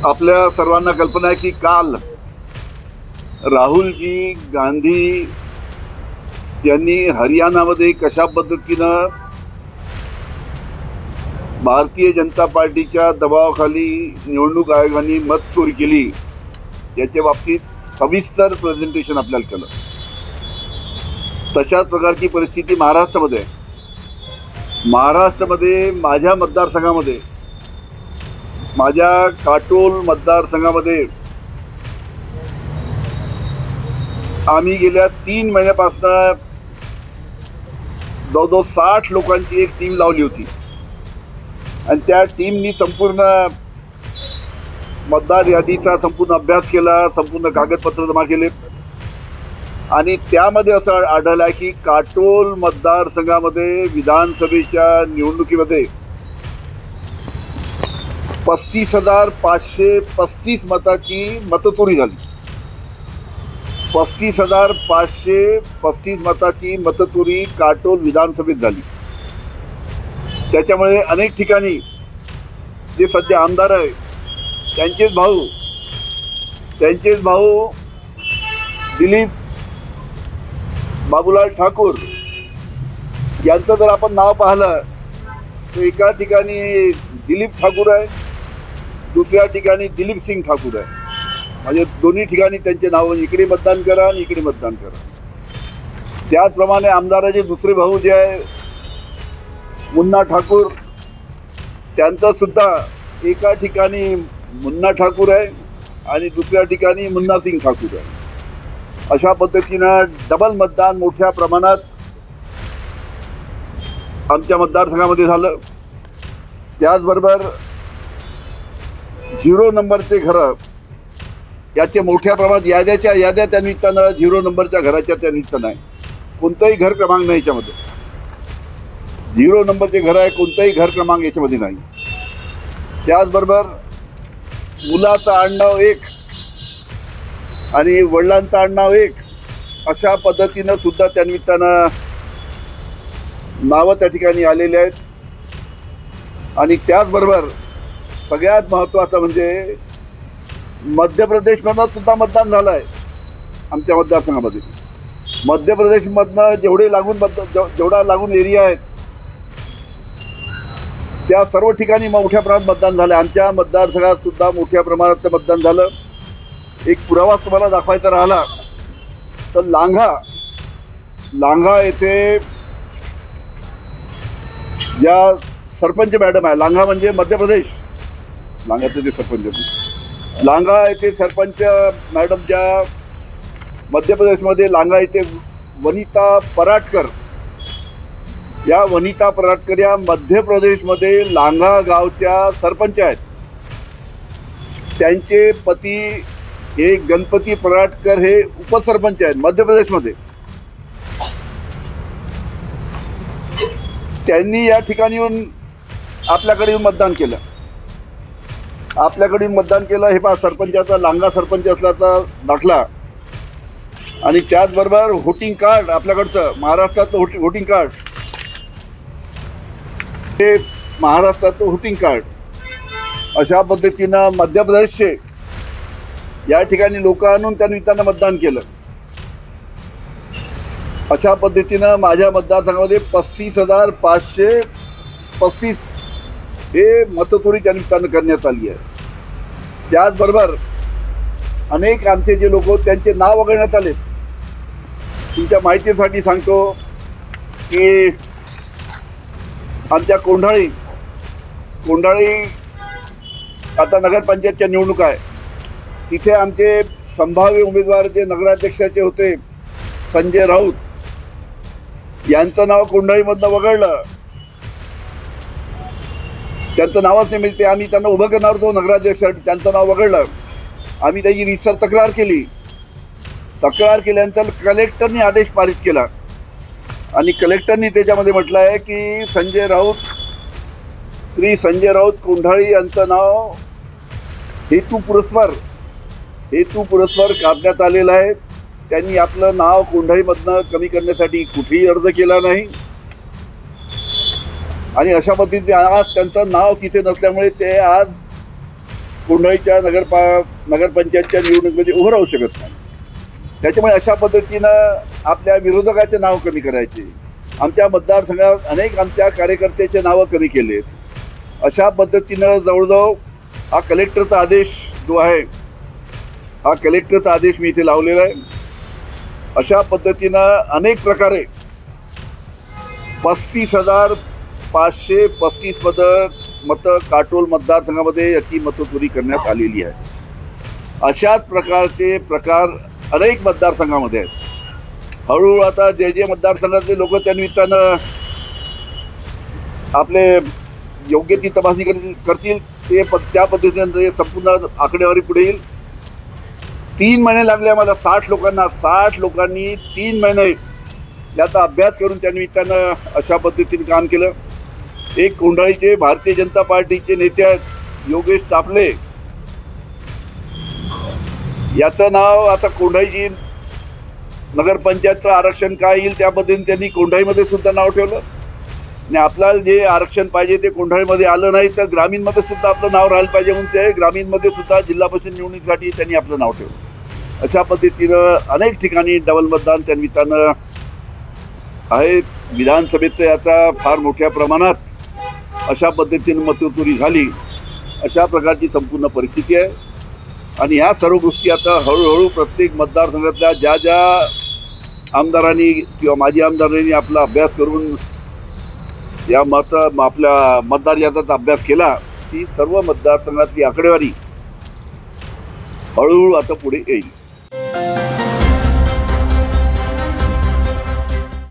आपल्या सर्वांना कल्पना आहे की काल राहुलजी गांधी यांनी हरियाणामध्ये कशा पद्धतीनं भारतीय जनता पार्टीच्या दबावाखाली निवडणूक आयोगाने मत चोरी केली याच्या बाबतीत सविस्तर प्रेझेंटेशन आपल्याला केलं. तशाच प्रकारची परिस्थिती महाराष्ट्रामध्ये माझ्या मतदारसंघामध्ये, माझ्या काटोल मतदारसंघामध्ये आम्ही गेल्या 3 महिन्यापासून जवळजवळ 60 लोकांची एक टीम लावली होती आणि त्या टीमनी संपूर्ण मतदार यादीचा संपूर्ण अभ्यास केला, संपूर्ण कागदपत्र जमा केले आणि त्यामध्ये असं आढळलं आहे की काटोल मतदारसंघामध्ये विधानसभेच्या निवडणुकीमध्ये 35,535 मताची मतचोरी झाली. 35,535 मताची मतचोरी काटोल विधानसभेत झाली. त्याच्यामुळे अनेक ठिकाणी जे सध्या आमदार आहे त्यांचेच भाऊ दिलीप बाबूलाल ठाकूर यांचं जर आपण नाव पाहिलं तर एका ठिकाणी दिलीप ठाकूर आहे, दुसऱ्या ठिकाणी दिलीप सिंग ठाकूर आहे. म्हणजे दोन्ही ठिकाणी त्यांचे नाव, इकडे मतदान करा आणि इकडे मतदान करा. त्याचप्रमाणे आमदाराचे दुसरे भाऊ जे आहे मुन्ना ठाकूर, त्यांचं सुद्धा एका ठिकाणी मुन्ना ठाकूर आहे आणि दुसऱ्या ठिकाणी मुन्ना सिंग ठाकूर आहे. अशा पद्धतीनं डबल मतदान मोठ्या प्रमाणात आमच्या मतदारसंघामध्ये झालं. त्याचबरोबर 0 नंबरचे घरं याचे मोठ्या प्रमाणात याद्या त्या निमित्तानं 0 नंबरच्या घराच्या त्या निमित्तानं आहे. कोणताही घर क्रमांक नाही याच्यामध्ये. 0 नंबरचे घर आहे, कोणताही घर क्रमांक याच्यामध्ये नाही. त्याचबरोबर मुलाचं आडनाव 1 आणि वडिलांचं आडनाव 1 अशा पद्धतीनं सुद्धा त्या निमित्तानं नावं त्या ठिकाणी आलेली आहेत. आणि त्याचबरोबर सगळ्यात महत्त्वाचं म्हणजे मध्य प्रदेशमधनं सुद्धा मतदान झालं आहे आमच्या मतदारसंघामध्ये. मध्य प्रदेशमधनं जेवढा लागून एरिया आहेत त्या सर्व ठिकाणी मोठ्या प्रमाणात मतदान झालं. आमच्या मतदारसंघात सुद्धा मोठ्या प्रमाणात मतदान झालं. एक पुरावा तुम्हाला दाखवायचा राहिला तर लांघा येथे ज्या सरपंच मॅडम आहे, लांघा म्हणजे मध्य प्रदेश, लांघाचे ते सरपंच, लांघा येथे सरपंच मॅडम ज्या मध्य प्रदेशमध्ये लांघा येथे वनिता पराटकर या मध्य प्रदेशमध्ये लांघा गावच्या सरपंच आहेत. त्यांचे पती हे गणपती पराटकर हे उपसरपंच आहेत मध्य प्रदेशमध्ये. त्यांनी या ठिकाणी येऊन आपल्याकडे मतदान केलं. हे पहा, सरपंचाचा लांघा सरपंच असल्याचा दाखला आणि त्याचबरोबर व्होटिंग कार्ड आपल्याकडचं महाराष्ट्राचं व्होटिंग कार्ड, हे महाराष्ट्राचं व्होटिंग कार्ड. अशा पद्धतीनं मध्य प्रदेशचे या ठिकाणी लोक आणून त्या निमित्तानं मतदान केलं. अशा पद्धतीनं माझ्या मतदारसंघामध्ये 35,535 हे मतचोरी त्या निमित्तानं करण्यात आली आहे. त्याचबरोबर अनेक आमचे जे लोक त्यांचे नाव वगळण्यात आले. तुमच्या माहितीसाठी सांगतो की आमच्या कोंढाळी आता नगरपंचायतच्या निवडणूक आहे. तिथे आमचे संभाव्य उमेदवार जे नगराध्यक्षाचे होते संजय राऊत यांचं नाव कोंढाळीमधनं वगळलं. त्यांचं नावच नाही, म्हणजे आम्ही त्यांना उभं करणार होतो नगराध्यक्षासाठी, त्यांचं नाव वगळलं. आम्ही त्याची रीतसर तक्रार केल्यानंतर कलेक्टरनी आदेश पारित केला आणि कलेक्टरनी त्याच्यामध्ये म्हटलं आहे की श्री संजय राऊत कोंढाळी यांचं नाव हेतू पुरस्पर काढण्यात आलेलं आहे. त्यांनी आपलं नाव कोंढाळीमधनं कमी करण्यासाठी कुठेही अर्ज केला नाही आणि अशा पद्धतीने आज त्यांचं नाव तिथे नसल्यामुळे ते आज कोंढाळीच्या नगरपंचायतच्या निवडणुकीमध्ये उभं राहू शकत नाही. त्याच्यामुळे अशा पद्धतीनं आपल्या विरोधकाचे नाव कमी करायचे, आमच्या मतदारसंघात अनेक आमच्या कार्यकर्त्याचे नावं कमी केलेत. अशा पद्धतीनं जवळजवळ हा कलेक्टरचा आदेश जो आहे, हा कलेक्टरचा आदेश मी इथे लावलेला आहे. अशा पद्धतीनं अनेक प्रकारे 35,535 मतं काटोल मतदारसंघामध्ये याची मतचोरी करण्यात आलेली आहे. अशाच प्रकारचे प्रकार अनेक मतदारसंघामध्ये आहेत. हळूहळू आता जे मतदारसंघातले लोक त्यानिमित्तानं आपले योग्य ती तपासणी करतील ते त्या पद्धतीने संपूर्ण आकडेवारी पुढे येईल. 3 महिने लागले आम्हाला 60 लोकांनी 3 महिने याचा अभ्यास करून त्यानिमित्तानं अशा पद्धतीने काम केलं. एक कोंढाळीचे भारतीय जनता पार्टीचे नेते आहेत योगेश चापले, याचं नाव आता कोंढाळीची नगरपंचायतचं आरक्षण काय येईल त्या पद्धतीने त्यांनी कोंढाळीमध्ये सुद्धा नाव ठेवलं. आणि आपल्याला जे आरक्षण पाहिजे ते कोंढाळीमध्ये आलं नाही तर ग्रामीणमध्ये सुद्धा आपलं नाव राहिलं पाहिजे म्हणून ते ग्रामीणमध्ये सुद्धा जिल्हा परिषद निवडणुकीसाठी त्यांनी आपलं नाव ठेवलं. अशा पद्धतीनं अनेक ठिकाणी डबल मतदान त्यानिमित्तानं आहे. विधानसभेत याचा फार मोठ्या प्रमाणात अशा पद्धतीनं मतचोरी झाली. अशा प्रकारची संपूर्ण परिस्थिती आहे. आणि ह्या सर्व गोष्टी आता हळूहळू प्रत्येक मतदारसंघातल्या ज्या आमदारांनी किंवा माजी आमदारांनी आपला अभ्यास करून या आपल्या मतदार यादीचा अभ्यास केला, ती सर्व मतदारसंघातली आकडेवारी हळूहळू आता पुढे येईल.